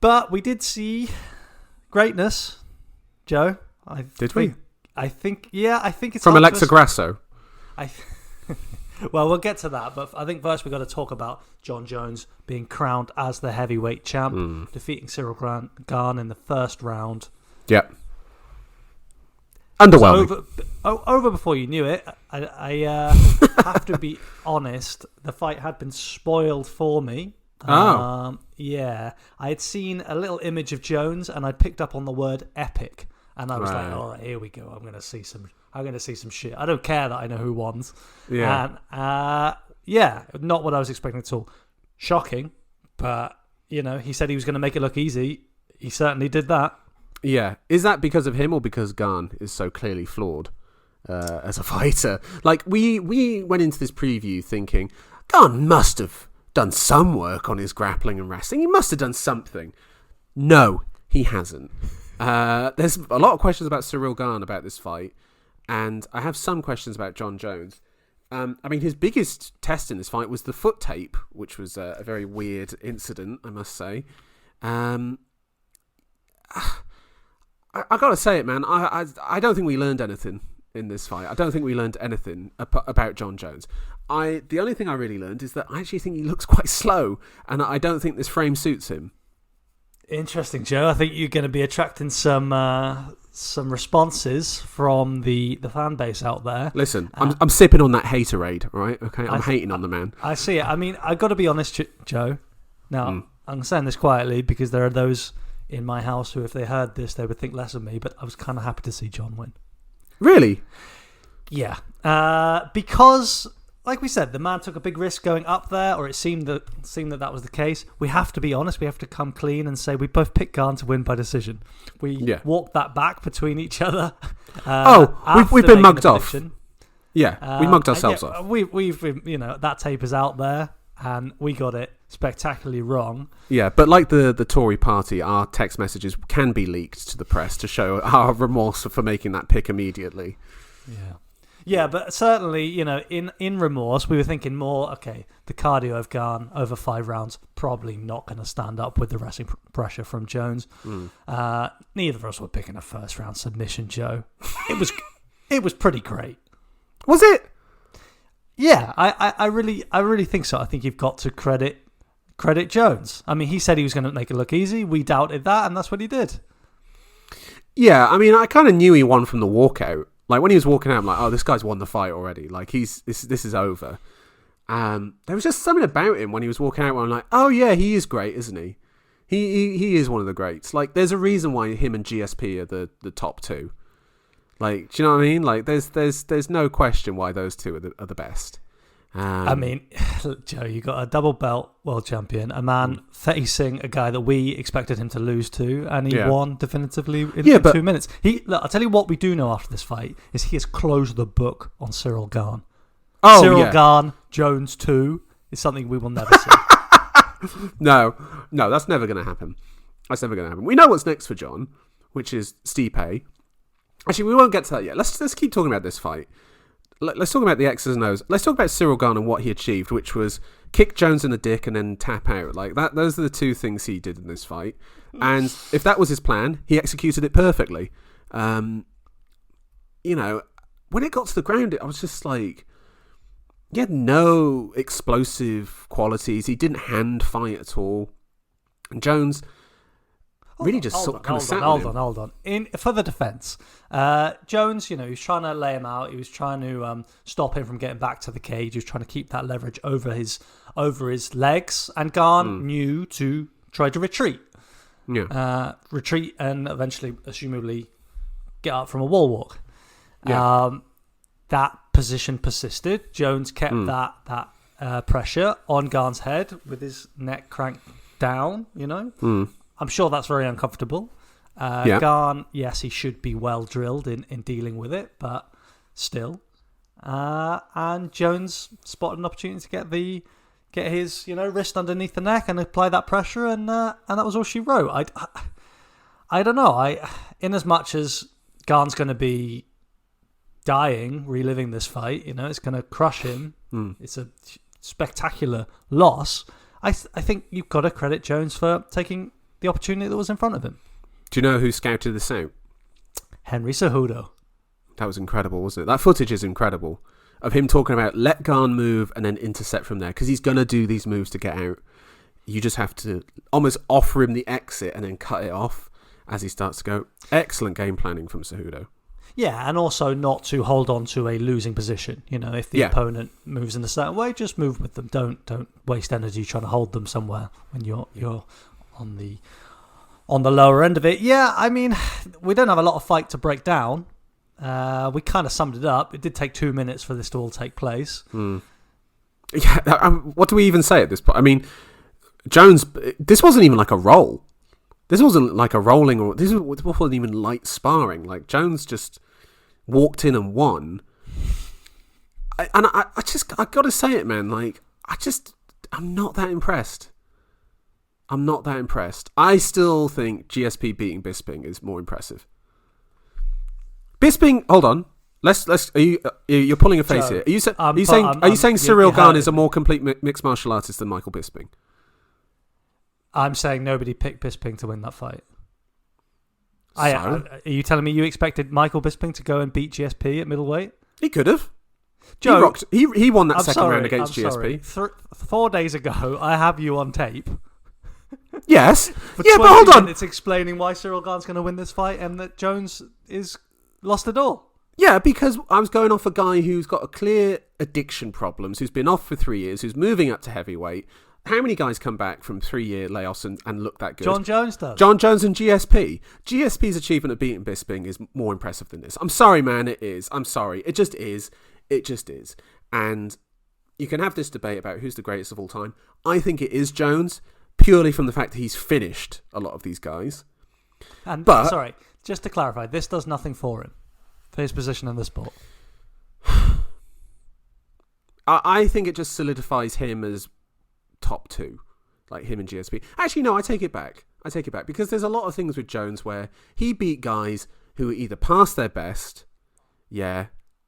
But we did see greatness, Joe. Did we? I think it's from Alexa Grasso. Well, we'll get to that, but I think first we've got to talk about Jon Jones being crowned as the heavyweight champ, defeating Ciryl Gane in the first round. Yep. Underwhelming. Over before you knew it. I have to be honest, the fight had been spoiled for me. Yeah. I had seen a little image of Jones and I'd picked up on the word epic. And I was like, all right, here we go. I'm going to see some shit. I don't care that I know who won. Yeah. And, not what I was expecting at all. Shocking, but, he said he was going to make it look easy. He certainly did that. Yeah. Is that because of him or because Gane is so clearly flawed as a fighter? Like, we went into this preview thinking, Gane must have done some work on his grappling and wrestling. He must have done something. No, he hasn't. There's a lot of questions about Ciryl Gane about this fight, and I have some questions about Jon Jones. His biggest test in this fight was the foot tape, which was a very weird incident, I must say. I gotta say it, man. I don't think we learned anything in this fight. I don't think we learned anything about Jon Jones. The only thing I really learned is that I actually think he looks quite slow, and I don't think this frame suits him. Interesting, Joe. I think you're going to be attracting some responses from the fan base out there. Listen, I'm sipping on that haterade, right? Okay, I'm hating on the man. I see it. I mean, I got to be honest, Joe. Now, I'm saying this quietly because there are those in my house who, if they heard this, they would think less of me. But I was kind of happy to see Jon win. Really? Yeah, because, like we said, the man took a big risk going up there, or it seemed that was the case. We have to be honest. We have to come clean and say we both picked Gane to win by decision. We walked that back between each other. We've been mugged off. Yeah, we mugged ourselves off. We've that tape is out there, and we got it spectacularly wrong. Yeah, but like the Tory party, our text messages can be leaked to the press to show our remorse for making that pick immediately. Yeah. Yeah, but certainly, in remorse, we were thinking more, okay, the cardio of Gane over 5 rounds, probably not going to stand up with the wrestling pressure from Jones. Neither of us were picking a first round submission, Joe. It was pretty great. Was it? Yeah, I really think so. I think you've got to credit Jones. I mean, he said he was going to make it look easy. We doubted that, and that's what he did. Yeah, I mean, I kind of knew he won from the walkout. Like, when he was walking out, I'm like, oh, this guy's won the fight already. Like, this is over. There was just something about him when he was walking out where I'm like, oh, yeah, he is great, isn't he? He is one of the greats. Like, there's a reason why him and GSP are the top two. Like, do you know what I mean? Like, there's no question why those two are the best. I mean, Joe, you got a double belt world champion, a man facing a guy that we expected him to lose to, and he won definitively in 2 minutes. I'll tell you what we do know after this fight is he has closed the book on Ciryl Gane. Ciryl Gane, Jones 2 is something we will never see. No, that's never going to happen. We know what's next for Jon, which is Stipe. Actually, we won't get to that yet. Let's keep talking about this fight. Let's talk about the X's and O's. Let's talk about Ciryl Gane and what he achieved, which was kick Jones in the dick and then tap out. Like that. Those are the two things he did in this fight. And if that was his plan, he executed it perfectly. When it got to the ground, I was just like, he had no explosive qualities. He didn't hand fight at all. And Jones really just sort of kind of sat with him. Hold on. For the defence, Jones, he was trying to lay him out. He was trying to stop him from getting back to the cage. He was trying to keep that leverage over his legs. And Gane knew to try to retreat. Yeah. Retreat and eventually, assumably, get up from a wall walk. Yeah. That position persisted. Jones kept that pressure on Gane's head with his neck cranked down, I'm sure that's very uncomfortable. Gane, yes, he should be well drilled in dealing with it, but still. And Jones spotted an opportunity to get his wrist underneath the neck and apply that pressure, and that was all she wrote. I don't know. In as much as Gane's going to be dying, reliving this fight, it's going to crush him. It's a spectacular loss. I think you've got to credit Jones for taking the opportunity that was in front of him. Do you know who scouted this out? Henry Cejudo. That was incredible, wasn't it? That footage is incredible. Of him talking about let Gane move and then intercept from there. Because he's going to do these moves to get out. You just have to almost offer him the exit and then cut it off as he starts to go. Excellent game planning from Cejudo. Yeah, and also not to hold on to a losing position. You know, if the opponent moves in a certain way, just move with them. Don't waste energy trying to hold them somewhere when you're on the lower end of it. Yeah, I mean, we don't have a lot of fight to break down. We kind of summed it up. It did take 2 minutes for this to all take place. Yeah, what do we even say at this point? I mean, Jones, this wasn't even like a roll. This wasn't like a rolling, or this wasn't even light sparring. Like, Jones just walked in and won. I got to say it, man. Like, I'm not that impressed. I'm not that impressed. I still think GSP beating Bisping is more impressive. Bisping, hold on. You're pulling a face here. Are you saying Ciryl Gane is a more complete mixed martial artist than Michael Bisping? I'm saying nobody picked Bisping to win that fight. Are you telling me you expected Michael Bisping to go and beat GSP at middleweight? He could have. Joe, he won that second round against GSP. 4 days ago, I have you on tape. Yes. For yeah, but hold on. It's explaining why Ciryl Gane's going to win this fight and that Jones is lost it all. Yeah, because I was going off a guy who's got a clear addiction problems, who's been off for 3 years, who's moving up to heavyweight. How many guys come back from 3-year layoffs and look that good? Jon Jones does. Jon Jones and GSP. GSP's achievement of beating Bisping is more impressive than this. I'm sorry, man, it is. I'm sorry. It just is. It just is. And you can have this debate about who's the greatest of all time. I think it is Jones, purely from the fact that he's finished a lot of these guys. But sorry, just to clarify, this does nothing for him, for his position in the sport. I think it just solidifies him as top two, like him and GSP. Actually, no, I take it back. Because there's a lot of things with Jones where he beat guys who were either past their best,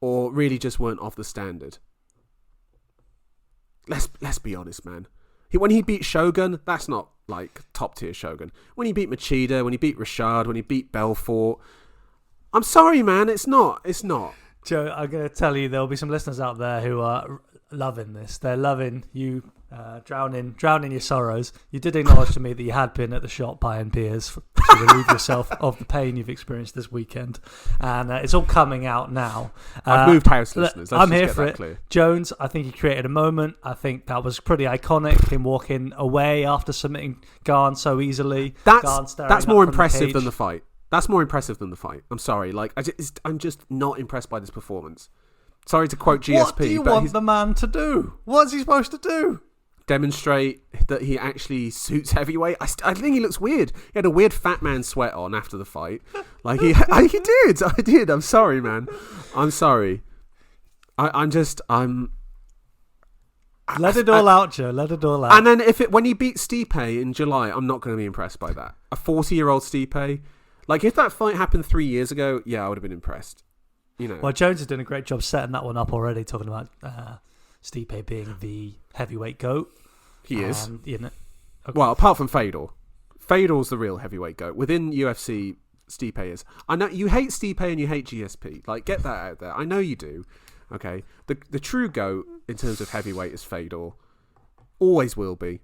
or really just weren't of the standard. Let's be honest, man. When he beat Shogun, that's not like top tier Shogun. When he beat Machida, when he beat Rashad, when he beat Belfort, I'm sorry, man, it's not. Joe, I'm going to tell you, there'll be some listeners out there who are loving this. They're loving you drowning your sorrows. You did acknowledge to me that you had been at the shop buying beers to relieve yourself of the pain you've experienced this weekend, and it's all coming out now. I've moved house, listeners. I'm here for it. Clear. Jones, I think he created a moment. I think that was pretty iconic. Him walking away after submitting Gane so easily. That's more impressive than the fight. That's more impressive than the fight. I'm sorry. Like, I'm just not impressed by this performance. Sorry to quote GSP. What do you want the man to do? What's he supposed to do? Demonstrate that he actually suits heavyweight. I think he looks weird. He had a weird fat man sweat on after the fight. Like he did. I did. I'm sorry, man. I'm sorry. I'm Let it all out, Joe. Let it all out. And then when he beat Stipe in July, I'm not going to be impressed by that. A 40-year-old Stipe. Like, if that fight happened 3 years ago, yeah, I would have been impressed. You know. Well, Jones is doing a great job setting that one up already, talking about Stipe being the heavyweight GOAT. He is. You know, okay. Well, apart from Fedor. Fedor's the real heavyweight GOAT. Within UFC, Stipe is. I know you hate Stipe and you hate GSP. Like, get that out there. I know you do. Okay? The true GOAT in terms of heavyweight is Fedor. Always will be.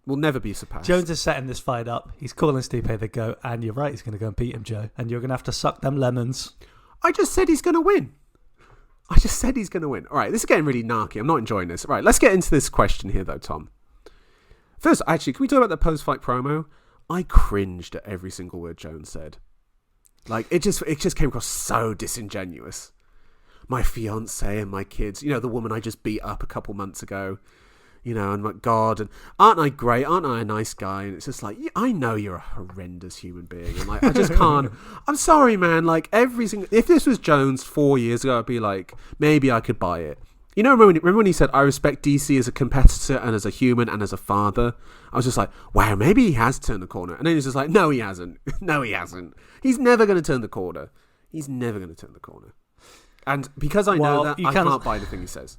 Will never be surpassed. Jones is setting this fight up. He's calling Stipe the GOAT, and you're right, he's going to go and beat him, Joe. And you're going to have to suck them lemons. I just said he's going to win. All right, this is getting really narky. I'm not enjoying this. All right, let's get into this question here, though, Tom. First, actually, can we talk about the post-fight promo? I cringed at every single word Jones said. Like, it just came across so disingenuous. My fiancé and my kids, you know, the woman I just beat up a couple months ago. You know, and my God, and aren't I great? Aren't I a nice guy? And it's just like, yeah, I know you're a horrendous human being, and like, I just can't. I'm sorry, man. Like, if this was Jones 4 years ago, I'd be like, maybe I could buy it. You know, remember when he said, I respect DC as a competitor and as a human and as a father? I was just like, wow, maybe he has turned the corner. And then he's just like, no, he hasn't. No, he hasn't. He's never going to turn the corner. And because I know that, I can't buy anything he says.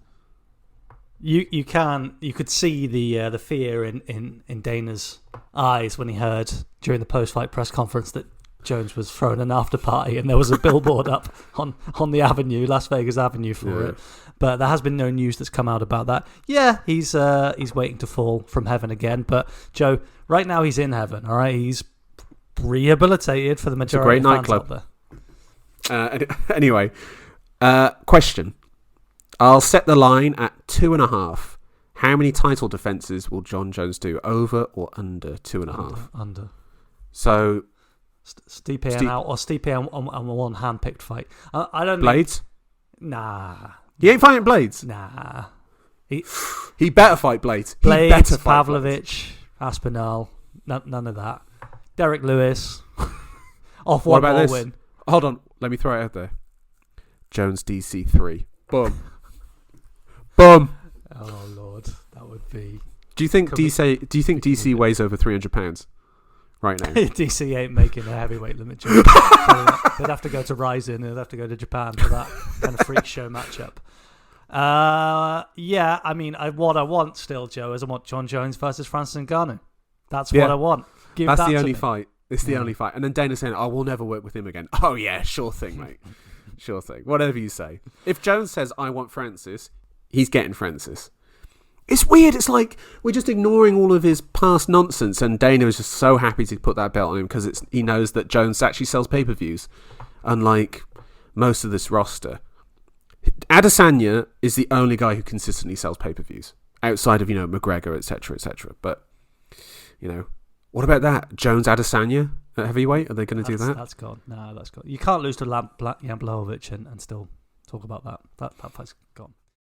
You could see the fear in Dana's eyes when he heard during the post-fight press conference that Jones was throwing an after party, and there was a billboard up on the avenue, Las Vegas Avenue, for it. But there has been no news that's come out about that. Yeah, he's waiting to fall from heaven again. But Joe, right now he's in heaven. All right, he's rehabilitated for the majority of fans out there. Anyway, question. I'll set the line at 2.5. How many title defenses will Jon Jones do? Over or under 2.5? Under. So Stipe and out, or Stipe on one hand-picked fight. I don't. Blades? Nah. He ain't fighting Blades? Nah. He better fight Blades. Blades, he better fight Pavlovich, Aspinall. None of that. Derek Lewis. Off What one about more this? win. Hold on. Let me throw it out there. Jones DC 3. Boom. Boom. Oh Lord, that would be. Do you think DC weighs over 300 pounds right now? DC ain't making a heavyweight limit. They'd have to go to Rising. They'd have to go to Japan for that kind of freak show matchup. Yeah, I mean, what I want still, Joe, is I want Jon Jones versus Francis Ngannou. That's what I want. That's the only fight. It's the only fight. And then Dana's saying, "Oh, we'll never work with him again." Oh yeah, sure thing, mate. Sure thing. Whatever you say. If Jones says, "I want Francis," he's getting Francis. It's weird. It's like we're just ignoring all of his past nonsense, and Dana is just so happy to put that belt on him because he knows that Jones actually sells pay-per-views, unlike most of this roster. Adesanya is the only guy who consistently sells pay-per-views outside of McGregor, etc., etc. But what about that Jones Adesanya at heavyweight? Are they going to do that? That's gone. No, that's gone. You can't lose to Jan Blachowicz and still talk about that. That fight's gone.